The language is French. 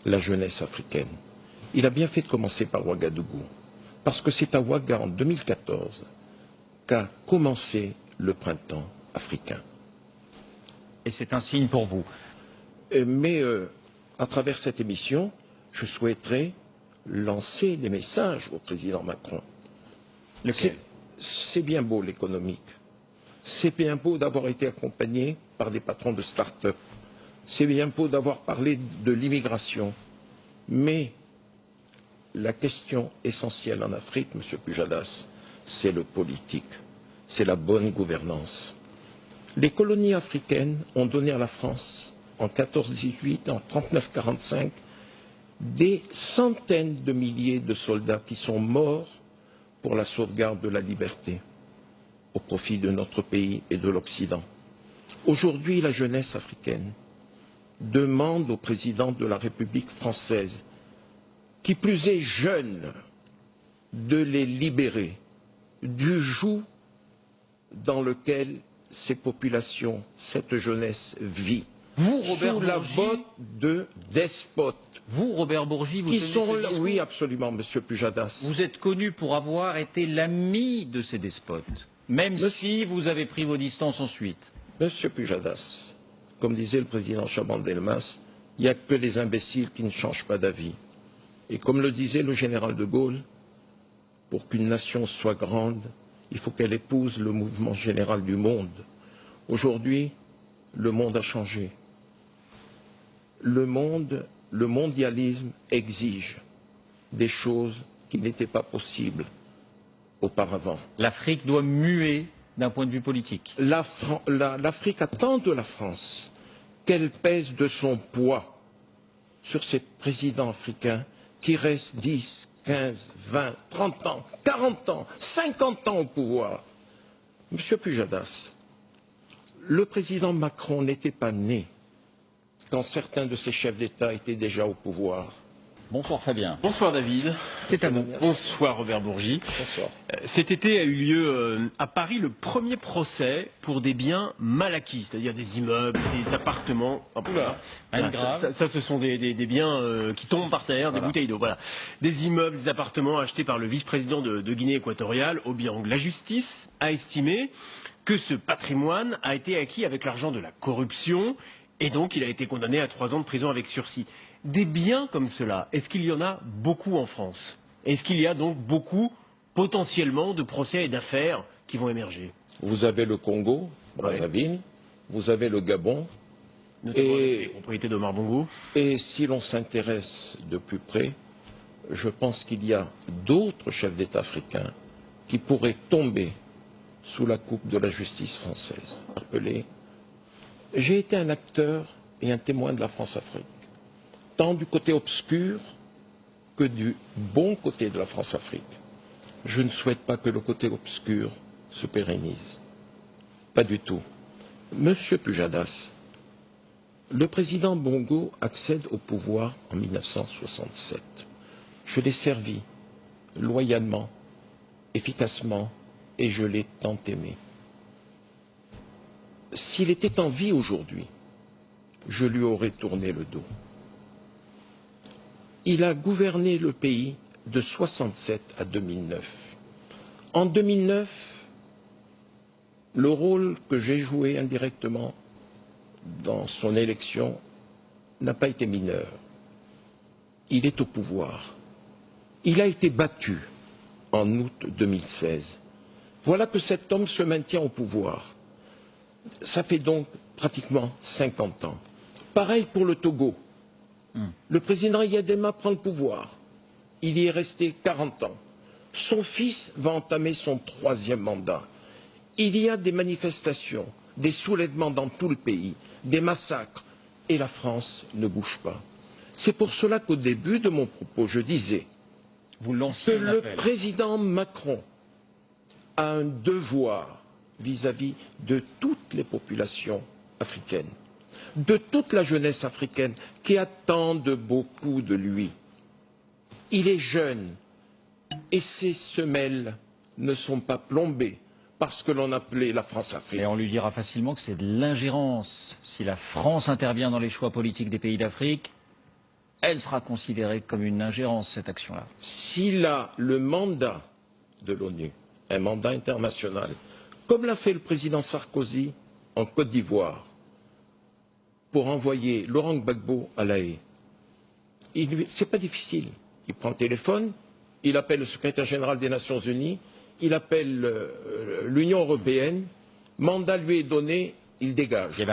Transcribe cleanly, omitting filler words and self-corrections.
la jeunesse africaine. Il a bien fait de commencer par Ouagadougou, parce que c'est à Ouaga en 2014 qu'a commencé le printemps africain. Et c'est un signe pour vous. Mais à travers cette émission, je souhaiterais lancer des messages au président Macron. C'est bien beau l'économique. C'est bien beau d'avoir été accompagné par des patrons de start-up. C'est bien beau d'avoir parlé de l'immigration. Mais la question essentielle en Afrique, M. Pujadas, c'est le politique. C'est la bonne gouvernance. Les colonies africaines ont donné à la France, en 14-18, en 39-45, des centaines de milliers de soldats qui sont morts pour la sauvegarde de la liberté, au profit de notre pays et de l'Occident. Aujourd'hui, la jeunesse africaine demande au président de la République française, qui plus est jeune, de les libérer du joug dans lequel ces populations, cette jeunesse vit. Vous, Robert sous la Bourgi, botte de despotes. Vous, Robert Bourgi, vous qui tenez sont ce là, discours. oui, absolument, Monsieur Pujadas. Vous êtes connu pour avoir été l'ami de ces despotes, même si vous avez pris vos distances ensuite. Monsieur Pujadas, comme disait le président Chaban-Delmas, il n'y a que les imbéciles qui ne changent pas d'avis. Et comme le disait le général de Gaulle, pour qu'une nation soit grande, il faut qu'elle épouse le mouvement général du monde. Aujourd'hui, le monde a changé. Le mondialisme exige des choses qui n'étaient pas possibles auparavant. L'Afrique doit muer d'un point de vue politique. L'Afrique attend de la France qu'elle pèse de son poids sur ces présidents africains qui restent 10, 15, 20, 30 ans, 40 ans, 50 ans au pouvoir. Monsieur Pujadas, le président Macron n'était pas né quand certains de ses chefs d'État étaient déjà au pouvoir. Bonsoir Fabien. Bonsoir David. C'est à vous. Bonsoir Robert Bourgi. Bonsoir. Cet été a eu lieu à Paris le premier procès pour des biens mal acquis, c'est-à-dire des immeubles, des appartements. Voilà, ça, ce sont des biens qui tombent par terre, des bouteilles d'eau. Voilà. Des immeubles, des appartements achetés par le vice-président de Guinée équatoriale au Biang. La justice a estimé que ce patrimoine a été acquis avec l'argent de la corruption et donc il a été condamné à 3 ans de prison avec sursis. Des biens comme cela, est-ce qu'il y en a beaucoup en France? Est-ce qu'il y a donc beaucoup, potentiellement, de procès et d'affaires qui vont émerger? Vous avez le Congo, Brazzaville, vous avez le Gabon, notamment les propriétés d'Omar Bongo. Et si l'on s'intéresse de plus près, je pense qu'il y a d'autres chefs d'État africains qui pourraient tomber sous la coupe de la justice française. J'ai été un acteur et un témoin de la France-Afrique, tant du côté obscur que du bon côté de la France-Afrique. Je ne souhaite pas que le côté obscur se pérennise. Pas du tout. Monsieur Pujadas, le président Bongo accède au pouvoir en 1967. Je l'ai servi loyalement, efficacement, et je l'ai tant aimé. S'il était en vie aujourd'hui, je lui aurais tourné le dos. Il a gouverné le pays de 1967 à 2009. En 2009, le rôle que j'ai joué indirectement dans son élection n'a pas été mineur. Il est au pouvoir. Il a été battu en août 2016. Voilà que cet homme se maintient au pouvoir. Ça fait donc pratiquement 50 ans. Pareil pour le Togo. Le président Yadema prend le pouvoir. Il y est resté 40 ans. Son fils va entamer son 3e mandat. Il y a des manifestations, des soulèvements dans tout le pays, des massacres, et la France ne bouge pas. C'est pour cela qu'au début de mon propos, je disais que le président Macron a un devoir vis-à-vis de toutes les populations africaines, de toute la jeunesse africaine qui attendent beaucoup de lui. Il est jeune et ses semelles ne sont pas plombées par ce que l'on appelait la France-Afrique. Et on lui dira facilement que c'est de l'ingérence. Si la France intervient dans les choix politiques des pays d'Afrique, elle sera considérée comme une ingérence, cette action-là. S'il a le mandat de l'ONU, un mandat international, comme l'a fait le président Sarkozy en Côte d'Ivoire, pour envoyer Laurent Gbagbo à La Haye, c'est pas difficile. Il prend le téléphone, il appelle le secrétaire général des Nations Unies, il appelle l'Union européenne, mandat lui est donné, il dégage.